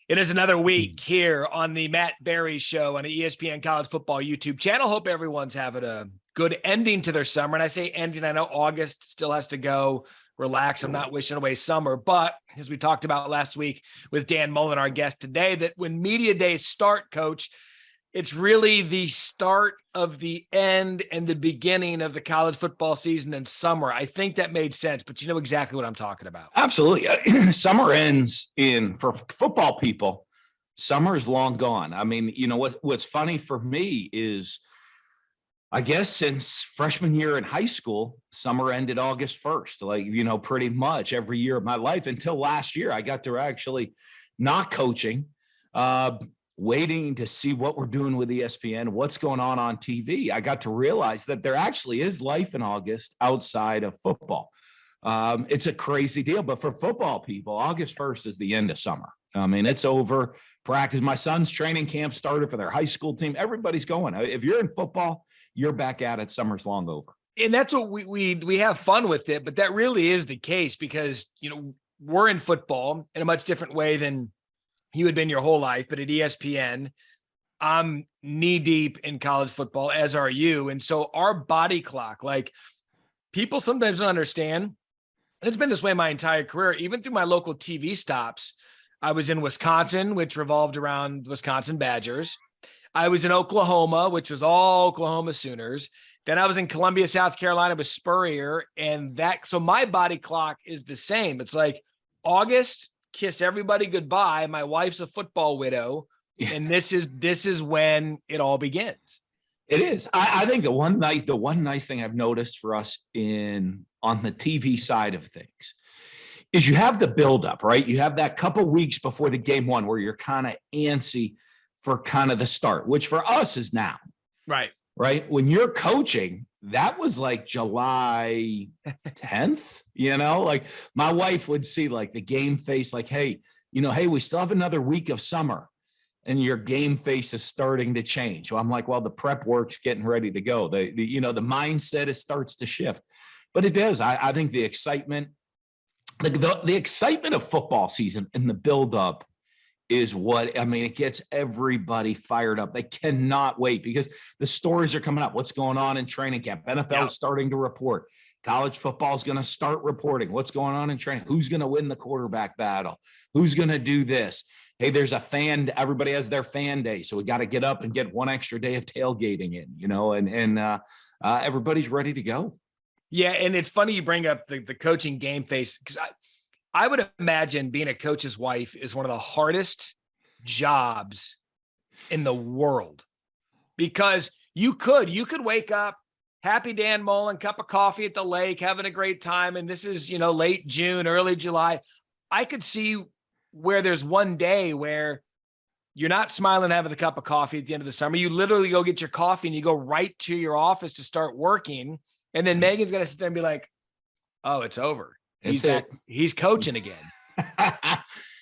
It is another week here on the Matt Barrie Show on the ESPN College Football YouTube channel. Hope everyone's having a good ending to their summer. And I say ending, I know August still has to go. Relax. I'm not wishing away summer. But as we talked about last week with Dan Mullen, our guest today, that when media days start, Coach, it's really the start of the end and the beginning of the college football season in summer. I think that made sense, but you know exactly what I'm talking about. Absolutely. Summer ends for football people. Summer is long gone. I mean, you know, what's funny for me is, I guess since freshman year in high school, summer ended August 1st, like, you know, pretty much every year of my life until last year. I got to actually not coaching, waiting to see what we're doing with ESPN, what's going on TV. I got to realize that there actually is life in August outside of football. It's a crazy deal, but for football people, August 1st is the end of summer. I mean, it's over. Practice. My son's training camp started for their high school team. Everybody's going. If you're in football, you're back at it. Summer's long over. And that's what we have fun with it, but that really is the case because, you know, we're in football in a much different way than you had been your whole life, but at ESPN, I'm knee deep in college football, as are you. And so our body clock, like people sometimes don't understand, and it's been this way my entire career, even through my local TV stops. I was in Wisconsin, which revolved around Wisconsin Badgers. I was in Oklahoma, which was all Oklahoma Sooners. Then I was in Columbia, South Carolina with Spurrier. So my body clock is the same. It's like August, kiss everybody goodbye. My wife's a football widow. And this is when it all begins. It is. I think the one nice thing I've noticed for us on the TV side of things is you have the buildup, right? You have that couple weeks before the game one where you're kind of antsy for kind of the start, which for us is now. Right. Right. When you're coaching, that was like July 10th, you know, like my wife would see like the game face, like, hey, we still have another week of summer and your game face is starting to change. So I'm like, well, the prep work's getting ready to go. The mindset starts to shift, but it does. I think the excitement, the excitement of football season and the buildup is it gets everybody fired up. They cannot wait because the stories are coming up. What's going on in training camp? NFL is starting to report. College football is going to start reporting what's going on in training. Who's going to win the quarterback battle? Who's going to do this? Hey, there's a fan. Everybody has their fan day. So we got to get up and get one extra day of tailgating in, and everybody's ready to go. Yeah. And it's funny you bring up the coaching game face because I would imagine being a coach's wife is one of the hardest jobs in the world because you could wake up, happy Dan Mullen, cup of coffee at the lake, having a great time. And this is, late June, early July. I could see where there's one day where you're not smiling, having the cup of coffee at the end of the summer. You literally go get your coffee and you go right to your office to start working. And then Megan's going to sit there and be like, oh, it's over. He's coaching again.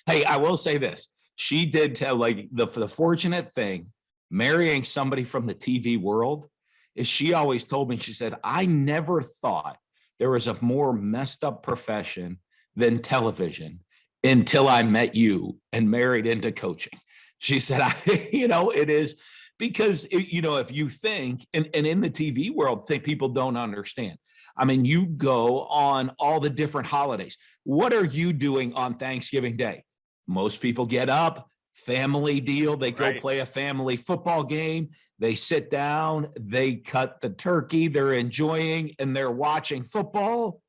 Hey, I will say this. She did tell the fortunate thing, marrying somebody from the TV world is she always told me, she said, I never thought there was a more messed up profession than television until I met you and married into coaching. She said, it is because, if you think, and in the TV world, people don't understand. I mean, you go on all the different holidays. What are you doing on Thanksgiving Day? Most people get up, family deal. They go play a family football game. They sit down, they cut the turkey, they're enjoying, and they're watching football.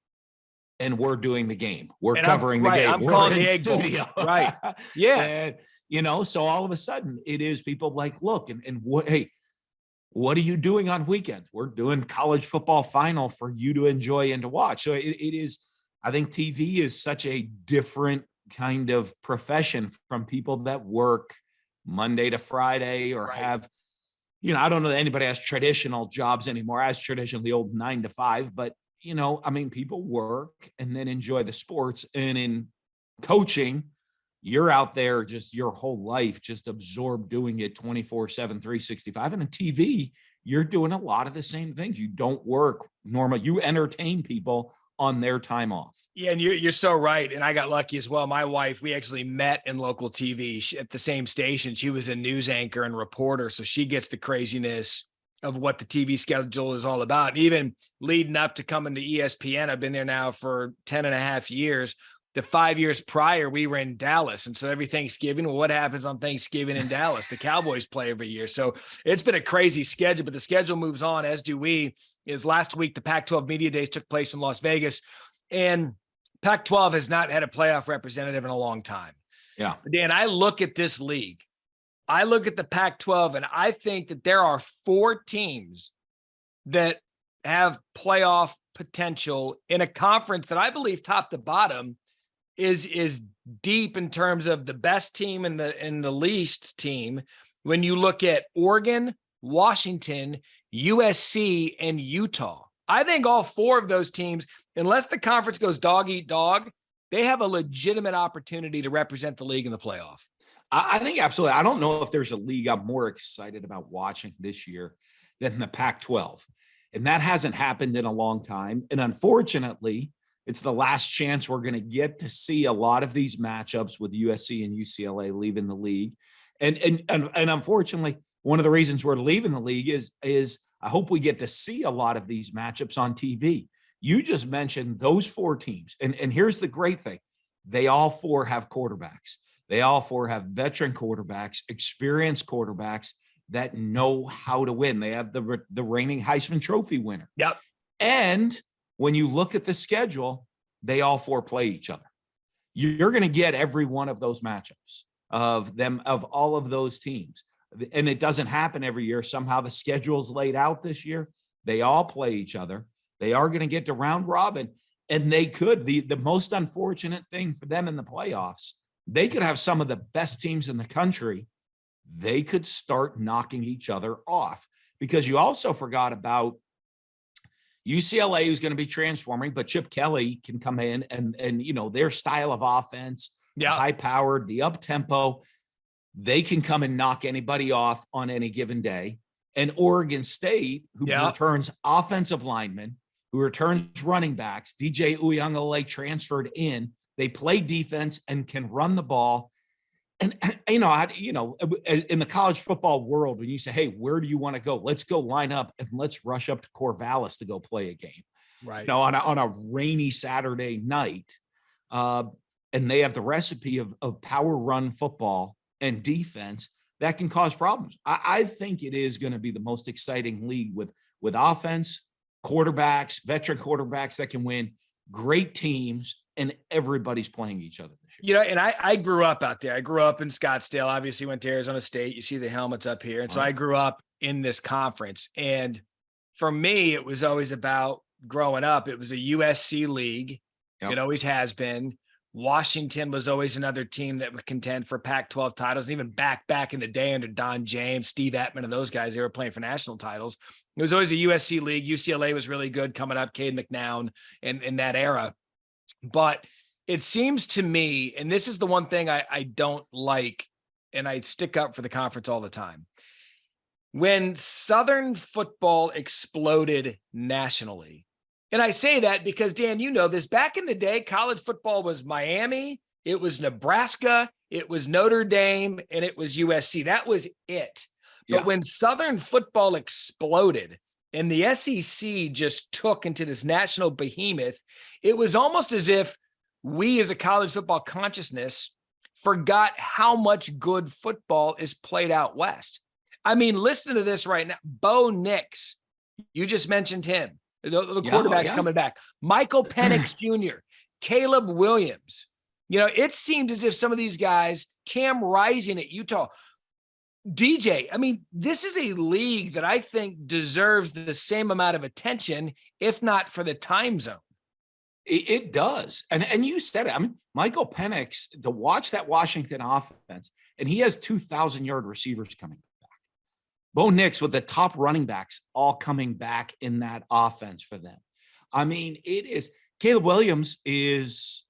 And we're doing the game. We're covering the game. We're in studio. Right. Yeah. And, so all of a sudden it is people like, look, and what, hey, what are you doing on weekends? We're doing college football final for you to enjoy and to watch. So it is, I think TV is such a different kind of profession from people that work Monday to Friday or have, I don't know that anybody has traditional jobs anymore, as traditional, the old 9 to 5, but people work and then enjoy the sports. And in coaching, you're out there just your whole life, just absorbed doing it 24/7, 365. And on TV, you're doing a lot of the same things. You don't work normal. You entertain people on their time off. Yeah, and you're so right. And I got lucky as well. My wife, we actually met in local TV at the same station. She was a news anchor and reporter, so she gets the craziness of what the TV schedule is all about. And even leading up to coming to ESPN, I've been there now for 10 and a half years. The 5 years prior, we were in Dallas. And so every Thanksgiving, well, what happens on Thanksgiving in Dallas? The Cowboys play every year. So it's been a crazy schedule, but the schedule moves on, as do we. Is last week, the Pac-12 Media Days took place in Las Vegas. And Pac-12 has not had a playoff representative in a long time. Yeah. Dan, I look at this league. I look at the Pac-12, and I think that there are 4 teams that have playoff potential in a conference that I believe top to bottom is deep in terms of the best team and the least team. When you look at Oregon, Washington, USC, and Utah, I think all 4 of those teams, unless the conference goes dog eat dog, they have a legitimate opportunity to represent the league in the playoff. I think absolutely. I don't know if there's a league I'm more excited about watching this year than the Pac-12. And that hasn't happened in a long time. And unfortunately, it's the last chance we're going to get to see a lot of these matchups with USC and UCLA leaving the league. And unfortunately, one of the reasons we're leaving the league is I hope we get to see a lot of these matchups on TV. You just mentioned those 4 teams. And here's the great thing. They all 4 have quarterbacks. They all 4 have veteran quarterbacks, experienced quarterbacks that know how to win. They have the reigning Heisman Trophy winner. Yep. And when you look at the schedule, they all 4 play each other. You're going to get every one of those matchups of all of those teams. And it doesn't happen every year. Somehow the schedule's laid out this year. They all play each other. They are going to get to round robin, and they could. The most unfortunate thing for them in the playoffs, they could have some of the best teams in the country. They could start knocking each other off, because you also forgot about UCLA, who's going to be transforming, but Chip Kelly can come in and their style of offense, the high powered, the up tempo, they can come and knock anybody off on any given day. And Oregon State, who returns offensive linemen, who returns running backs, DJ Uyunglele transferred in. They play defense and can run the ball. And, in the college football world, when you say, hey, where do you want to go? Let's go line up and let's rush up to Corvallis to go play a game. Right. On a rainy Saturday night. And they have the recipe of power run football and defense that can cause problems. I think it is going to be the most exciting league with offense, quarterbacks, veteran quarterbacks that can win, great teams, and everybody's playing each other this year. And I grew up out there. I grew up in Scottsdale, obviously went to Arizona State. You see the helmets up here. And so I grew up in this conference. And for me, it was always about growing up. It was a USC league. Yep. It always has been. Washington was always another team that would contend for Pac-12 titles. And even back in the day under Don James, Steve Ettman, and those guys, they were playing for national titles. It was always a USC league. UCLA was really good coming up, Cade McNown in that era. But it seems to me, and this is the one thing I don't like, and I stick up for the conference all the time. When Southern football exploded nationally, and I say that because, Dan, you know this, back in the day, college football was Miami, it was Nebraska, it was Notre Dame, and it was USC. That was it. But when Southern football exploded and the SEC just took into this national behemoth, it was almost as if we as a college football consciousness forgot how much good football is played out west. I mean, listen to this right now. Bo Nix, you just mentioned him. The quarterback's coming back. Michael Penix Jr., Caleb Williams. It seems as if some of these guys, Cam Rising at Utah, DJ, I mean, this is a league that I think deserves the same amount of attention, if not for the time zone. It does. And you said it. I mean, Michael Penix, to watch that Washington offense, and he has 2,000-yard receivers coming back. Bo Nix with the top running backs all coming back in that offense for them. I mean, it is – Caleb Williams is,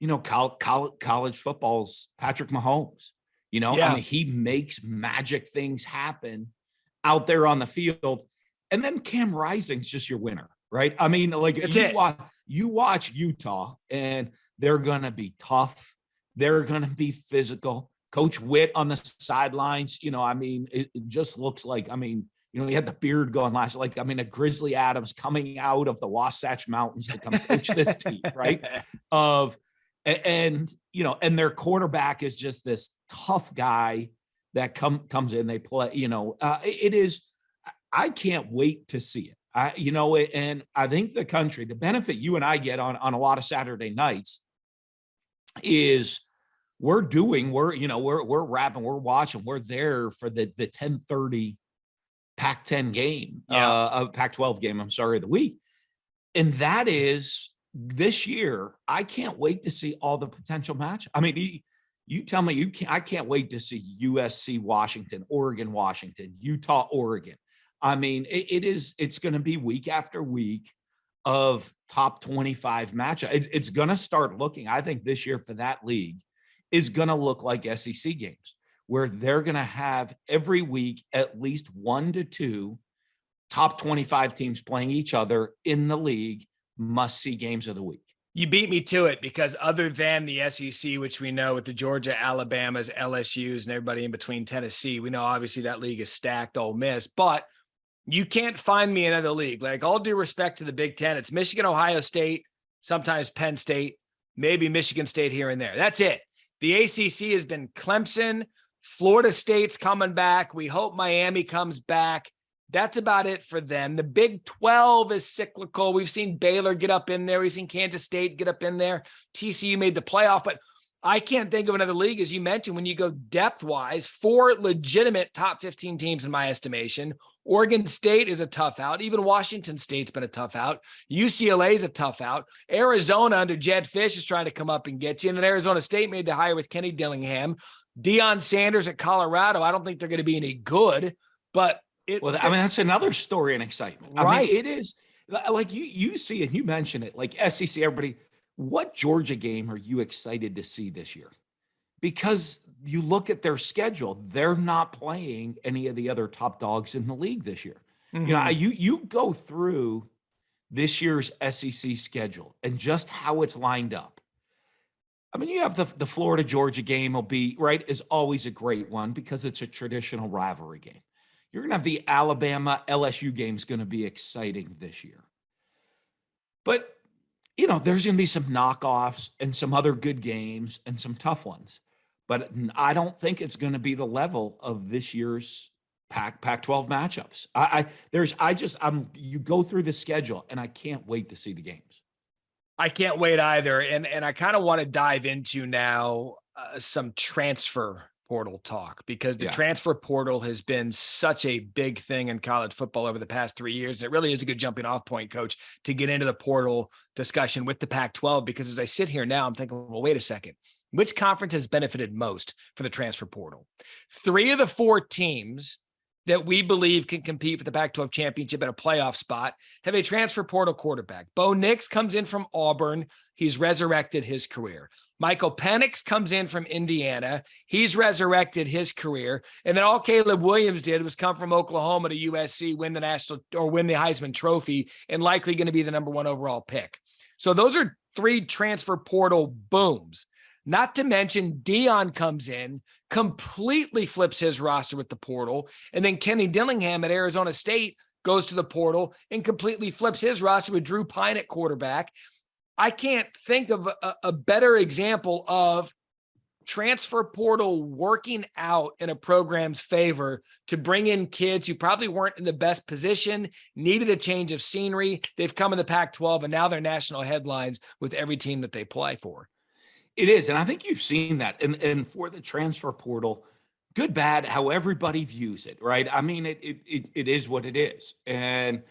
college football's Patrick Mahomes. I mean, he makes magic things happen out there on the field. And then Cam Rising's just your winner, right? I mean, like you watch Utah and they're going to be tough. They're going to be physical. Coach Witt on the sidelines, it just looks like, he had the beard going last, a Grizzly Adams coming out of the Wasatch Mountains to come coach this team, right? And their quarterback is just this tough guy that comes in, they play, it is, I can't wait to see it. And I think the country, the benefit you and I get on a lot of Saturday nights is we're wrapping, we're watching, we're there for the 10:30 Pac-10 game, Pac-12 game, of the week. And that is this year, I can't wait to see all the potential match. You tell me I can't wait to see USC, Washington, Oregon, Washington, Utah, Oregon. It's going to be week after week of top 25 matchup. It's going to start looking, I think this year for that league is going to look like SEC games, where they're going to have every week at least 1 to 2 top 25 teams playing each other in the league, must-see games of the week. You beat me to it, because other than the SEC, which we know with the Georgia, Alabamas, LSUs, and everybody in between, Tennessee, we know obviously that league is stacked, Ole Miss, but you can't find me another league. Like, all due respect to the Big Ten, it's Michigan, Ohio State, sometimes Penn State, maybe Michigan State here and there. That's it. The ACC has been Clemson, Florida State's coming back. We hope Miami comes back. That's about it for them. The Big 12 is cyclical. We've seen Baylor get up in there. We've seen Kansas State get up in there. TCU made the playoff, but I can't think of another league, as you mentioned, when you go depth-wise, 4 legitimate top 15 teams in my estimation. Oregon State is a tough out. Even Washington State's been a tough out. UCLA is a tough out. Arizona under Jed Fish is trying to come up and get you. And then Arizona State made the hire with Kenny Dillingham. Deion Sanders at Colorado. I don't think they're going to be any good, but that's another story and excitement. Right. It is like you see, and you mentioned it, like SEC, everybody, what Georgia game are you excited to see this year? Because you look at their schedule, they're not playing any of the other top dogs in the league this year. Mm-hmm. You go through this year's SEC schedule and just how it's lined up. You have the Florida Georgia game will be right, is always a great one because it's a traditional rivalry game. You're going to have the Alabama LSU game is going to be exciting this year. But, there's going to be some knockoffs and some other good games and some tough ones. But I don't think it's going to be the level of this year's Pac-12 matchups. You go through the schedule and I can't wait to see the games. I can't wait either. And I kind of want to dive into now some transfer portal talk, because the transfer portal has been such a big thing in college football over the past 3 years. It really is a good jumping off point, Coach, to get into the portal discussion with the Pac-12, because as I sit here now, I'm thinking, well, wait a second. Which conference has benefited most for the transfer portal? 3 of the 4 teams that we believe can compete for the Pac-12 championship at a playoff spot have a transfer portal quarterback. Bo Nix comes in from Auburn. He's resurrected his career. Michael Penix comes in from Indiana. He's resurrected his career. And then all Caleb Williams did was come from Oklahoma to USC, win the Heisman Trophy, and likely going to be the number 1 overall pick. So those are 3 transfer portal booms. Not to mention Deion comes in, completely flips his roster with the portal. And then Kenny Dillingham at Arizona State goes to the portal and completely flips his roster with Drew Pine at quarterback. I can't think of a better example of transfer portal working out in a program's favor to bring in kids who probably weren't in the best position, needed a change of scenery. They've come in the Pac-12 and now they're national headlines with every team that they play for. It is. And I think you've seen that. And for the transfer portal, good, bad, how everybody views it, right? It is what it is. And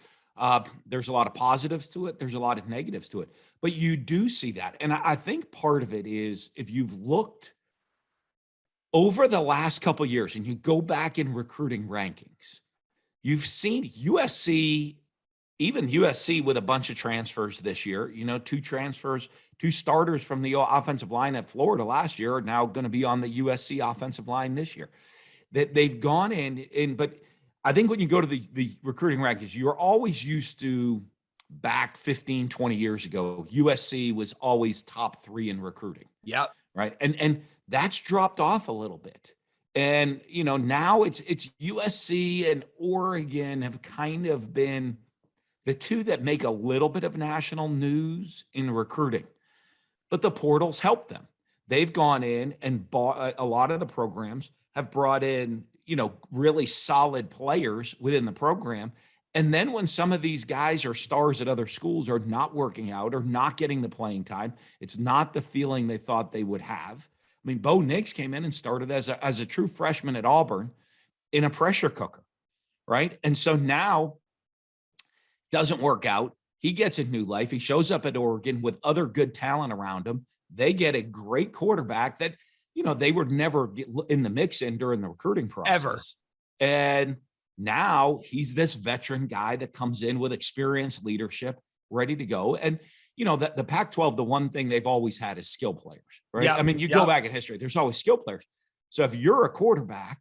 there's a lot of positives to it. There's a lot of negatives to it. But you do see that. And I think part of it is, if you've looked over the last couple of years and you go back in recruiting rankings, you've seen USC, even USC with a bunch of transfers this year, 2 transfers, 2 starters from the offensive line at Florida last year are now going to be on the USC offensive line this year. That they've gone in, but I think when you go to the recruiting rankings, you're always used to back 15, 20 years ago, USC was always top 3 in recruiting. Yep. Right. And that's dropped off a little bit. And, now it's USC and Oregon have kind of been the two that make a little bit of national news in recruiting, but the portals help them. They've gone in and bought a lot of the programs, have brought in, really solid players within the program. And then when some of these guys are stars at other schools are not working out or not getting the playing time, it's not the feeling they thought they would have. I mean, Bo Nix came in and started as a true freshman at Auburn in a pressure cooker, right? And so now doesn't work out. He gets a new life. He shows up at Oregon with other good talent around him. They get a great quarterback that, they would never get in the mix in during the recruiting process. Ever. And now he's this veteran guy that comes in with experience, leadership, ready to go. And, the Pac-12, the one thing they've always had is skill players, right? Yep. I mean, you go back in history, there's always skill players. So if you're a quarterback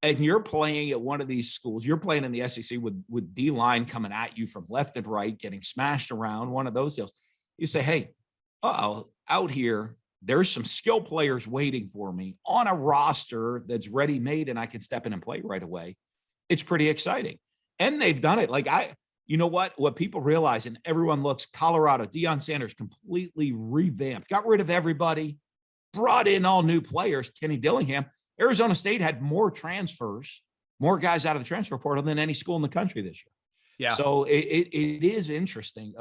and you're playing at one of these schools, you're playing in the SEC with D-line coming at you from left and right, getting smashed around, one of those deals. You say, hey, out here, there's some skill players waiting for me on a roster that's ready-made and I can step in and play right away. It's pretty exciting. And they've done it. What people realize, and everyone looks, Colorado, Deion Sanders completely revamped, got rid of everybody, brought in all new players, Kenny Dillingham. Arizona State had more transfers, more guys out of the transfer portal than any school in the country this year. Yeah. So it is interesting.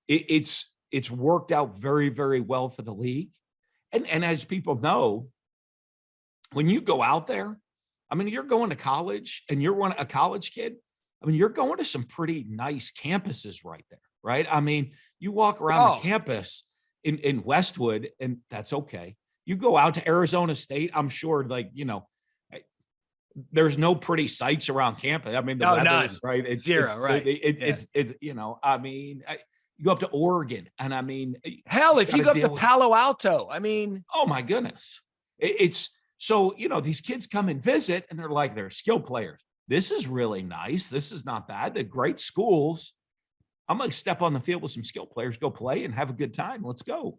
It's worked out very, very well for the league. And as people know, when you go out there, I mean, you're going to college and you're a college kid. I mean, you're going to some pretty nice campuses right there, right? I mean, you walk around the campus in Westwood and that's okay. You go out to Arizona State, I'm sure there's no pretty sights around campus. I mean, the weather is right. It's zero, right? It's I mean, you go up to Oregon and I mean, hell, if you go up to Palo Alto, I mean, oh my goodness. It's so, these kids come and visit and they're skill players. This is really nice. This is not bad. They're great schools. I'm going to step on the field with some skill players, go play and have a good time. Let's go.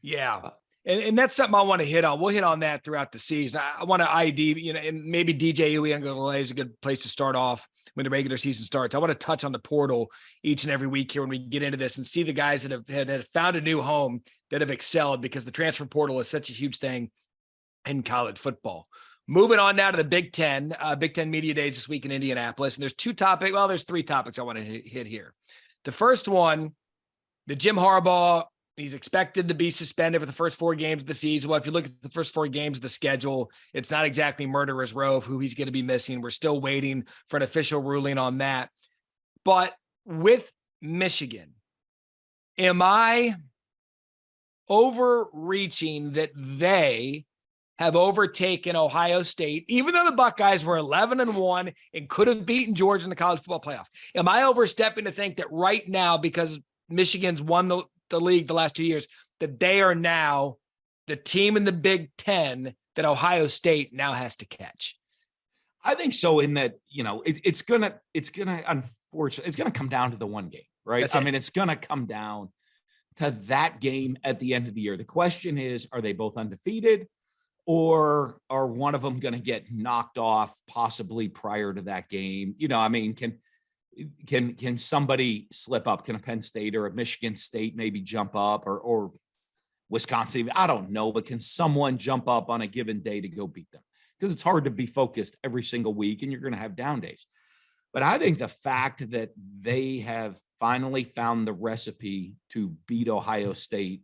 Yeah. And that's something I want to hit on. We'll hit on that throughout the season. I want to ID, and maybe DJ Uiagalelei is a good place to start off when the regular season starts. I want to touch on the portal each and every week here when we get into this and see the guys that have found a new home that have excelled, because the transfer portal is such a huge thing in college football. Moving on now to the Big Ten. Big Ten Media Days this week in Indianapolis. And there's there's 3 topics I want to hit here. The first one, the Jim Harbaugh, he's expected to be suspended for the first 4 games of the season. Well, if you look at the first 4 games of the schedule, it's not exactly murderer's row of who he's going to be missing. We're still waiting for an official ruling on that. But with Michigan, am I overreaching that they have overtaken Ohio State, even though the Buckeyes were 11-1 and could have beaten Georgia in the college football playoff? Am I overstepping to think that right now, because Michigan's won the league the last 2 years, that they are now the team in the Big Ten that Ohio State now has to catch? I think so, in that, it's gonna unfortunately, it's gonna come down to the one game, right? I mean, it's gonna come down to that game at the end of the year. The question is, are they both undefeated, or are one of them going to get knocked off possibly prior to that game? I mean, can somebody slip up? Can a Penn State or a Michigan State maybe jump up, or Wisconsin? I don't know, but can someone jump up on a given day to go beat them? Because it's hard to be focused every single week and you're going to have down days. But I think the fact that they have finally found the recipe to beat Ohio State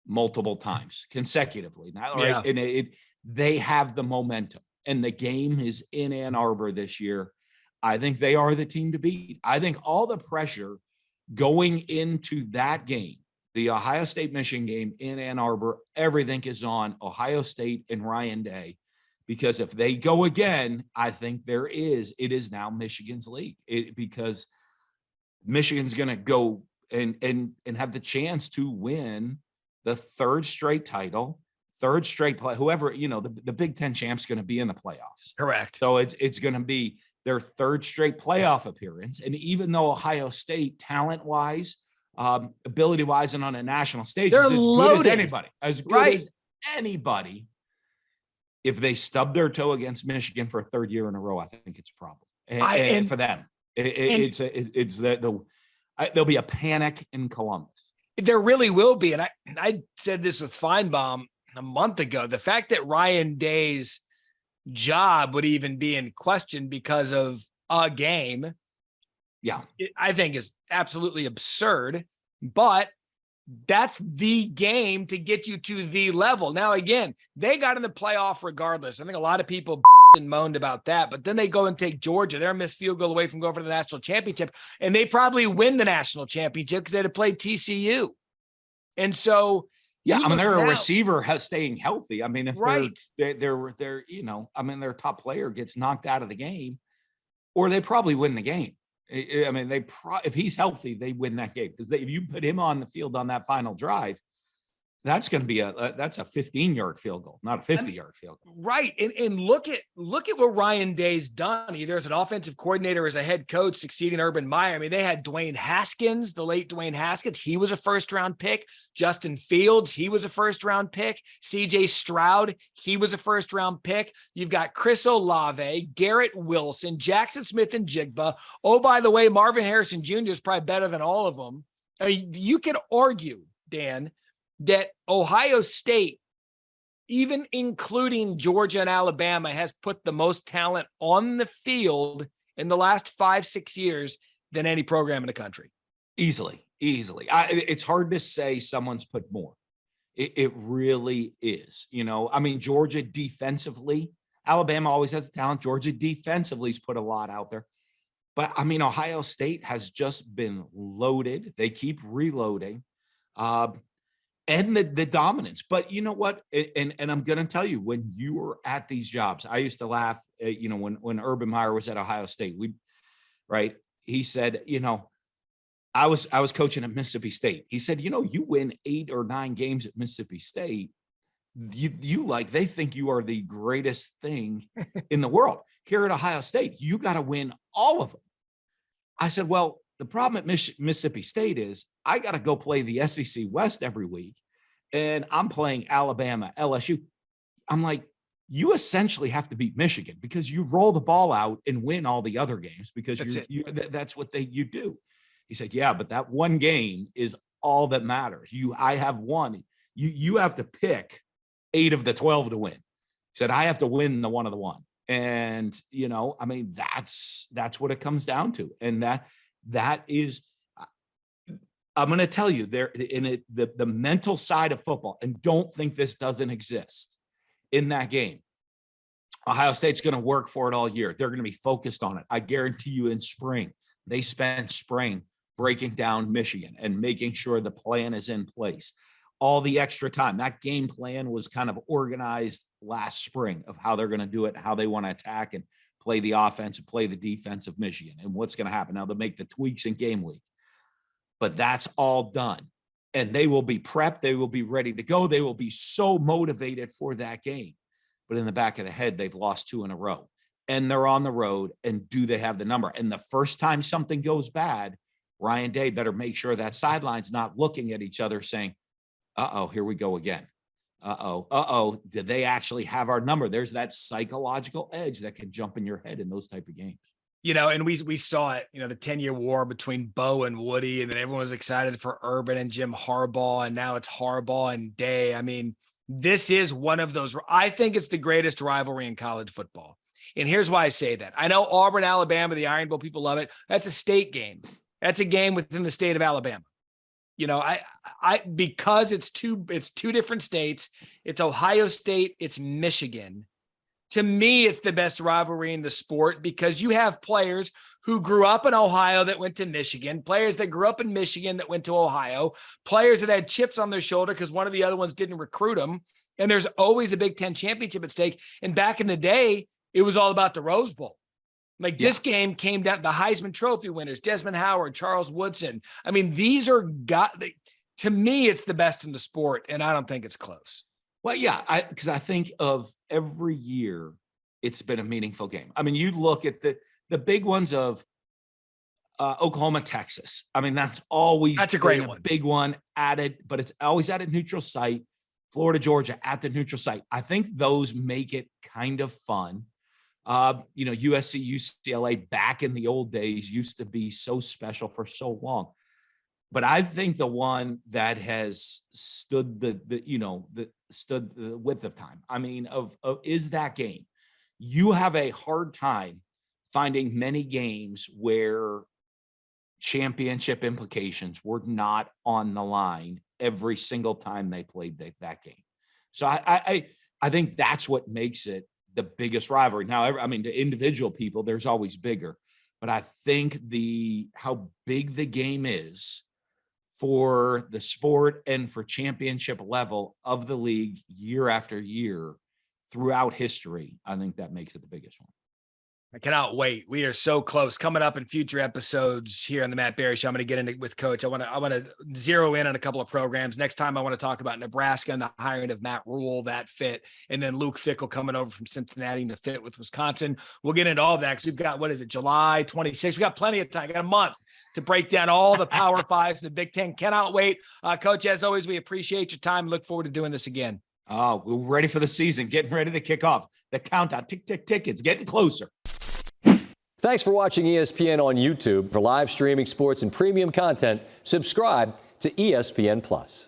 multiple times consecutively now, right? Yeah. And they have the momentum, and the game is in Ann Arbor this year. I think they are the team to beat. I think all the pressure going into that game, the Ohio State-Michigan game in Ann Arbor, everything is on Ohio State and Ryan Day, because if they go again, I think it is now Michigan's league, because Michigan's going to go and have the chance to win the 3rd straight title, 3rd straight play. Whoever, the Big Ten champ's going to be in the playoffs. Correct. So it's going to be their third straight playoff appearance. And even though Ohio State, talent-wise, ability-wise, and on a national stage They're is as loaded. good as anybody, as anybody, if they stub their toe against Michigan for a third year in a row, I think it's a problem. And for them, there'll be a panic in Columbus. There really will be. And I said this with Feinbaum a month ago. The fact that Ryan Day's job would even be in question because of a game, I think is absolutely absurd. But that's the game to get you to the level. Now, again, they got in the playoff regardless. I think a lot of people and moaned about that, but then they go and take Georgia. They're a missed field goal away from going for the national championship, and they probably win the national championship because they'd have played TCU. And so, they're a receiver staying healthy. I mean, if they're their top player gets knocked out of the game, or they probably win the game. I mean, if he's healthy, they win that game because if you put him on the field on that final drive, that's going to be that's a 15-yard field goal, not a 50-yard field goal. Right. And look at what Ryan Day's done. Either as an offensive coordinator, as a head coach, succeeding Urban Meyer. I mean, they had Dwayne Haskins, the late Dwayne Haskins. He was a first-round pick. Justin Fields, he was a first-round pick. CJ Stroud, he was a first-round pick. You've got Chris Olave, Garrett Wilson, Jackson Smith and Jigba. Oh, by the way, Marvin Harrison Jr. is probably better than all of them. I mean, you can argue, Dan, that Ohio State, even including Georgia and Alabama, has put the most talent on the field in the last 5-6 years than any program in the country. Easily. It's hard to say someone's put more. It really is. I mean, Georgia defensively, Alabama always has the talent. Georgia defensively has put a lot out there. But, I mean, Ohio State has just been loaded. They keep reloading. And the dominance. But you know what? And I'm going to tell you, when you were at these jobs, I used to laugh, when Urban Meyer was at Ohio State, he said, I was coaching at Mississippi State. He said, you win 8 or 9 games at Mississippi State. They think you are the greatest thing in the world. Here at Ohio State, you got to win all of them. I said, well, the problem at Mississippi State is I got to go play the SEC West every week, and I'm playing Alabama, LSU. I'm like, you essentially have to beat Michigan because you roll the ball out and win all the other games because that's what you do. He said, yeah, but that one game is all that matters. I have one. You have to pick 8 of the 12 to win. He said, I have to win the one of the one. And, I mean, that's what it comes down to. And that is, I'm going to tell you, the mental side of football, and don't think this doesn't exist in that game. Ohio State's going to work for it all year. They're going to be focused on it. I guarantee you in spring, they spent spring breaking down Michigan and making sure the plan is in place. All the extra time. That game plan was kind of organized last spring of how they're going to do it, how they want to attack and play the offense and play the defense of Michigan and what's going to happen. Now they'll make the tweaks in game week, but that's all done. And they will be prepped. They will be ready to go. They will be so motivated for that game. But in the back of the head, they've lost 2 in a row and they're on the road. And do they have the number? And the first time something goes bad, Ryan Day better make sure that sideline's not looking at each other saying, uh-oh, here we go again. Uh-oh, did they actually have our number? There's that psychological edge that can jump in your head in those type of games. And we saw it, the 10-year war between Bo and Woody, and then everyone was excited for Urban and Jim Harbaugh, and now it's Harbaugh and Day. I mean, this is one of those. I think it's the greatest rivalry in college football. And here's why I say that. I know Auburn, Alabama, the Iron Bowl, people love it. That's a state game. That's a game within the state of Alabama. Because it's two different states. It's Ohio State. It's Michigan. To me, it's the best rivalry in the sport because you have players who grew up in Ohio that went to Michigan, players that grew up in Michigan that went to Ohio, players that had chips on their shoulder because one of the other ones didn't recruit them. And there's always a Big Ten championship at stake. And back in the day, it was all about the Rose Bowl. This game came down to the Heisman Trophy winners, Desmond Howard, Charles Woodson. I mean, these are to me, it's the best in the sport, and I don't think it's close. Well, yeah, because I think of every year, it's been a meaningful game. I mean, you look at the big ones of Oklahoma, Texas. I mean, that's always a great one. Big one added, but it's always at a neutral site. Florida, Georgia at the neutral site. I think those make it kind of fun. USC, UCLA back in the old days used to be so special for so long. But I think the one that has stood stood the width of time. I mean, is that game. You have a hard time finding many games where championship implications were not on the line every single time they played that game. So I think that's what makes it the biggest rivalry. Now, to individual people, there's always bigger, but I think how big the game is for the sport and for championship level of the league year after year throughout history, I think that makes it the biggest one. I cannot wait. We are so close. Coming up in future episodes here on the Matt Barrie Show, I'm going to get into with Coach. I want to zero in on a couple of programs. Next time, I want to talk about Nebraska and the hiring of Matt Rule, that fit, and then Luke Fickell coming over from Cincinnati to fit with Wisconsin. We'll get into all of that because we've got, July 26th. We got plenty of time. We got a month to break down all the Power Fives and the Big Ten. Cannot wait. Coach, as always, we appreciate your time. Look forward to doing this again. Oh, we're ready for the season. Getting ready to kick off. The countdown, tick, tick, tick. It's getting closer. Thanks for watching ESPN on YouTube. For live streaming sports and premium content, subscribe to ESPN+.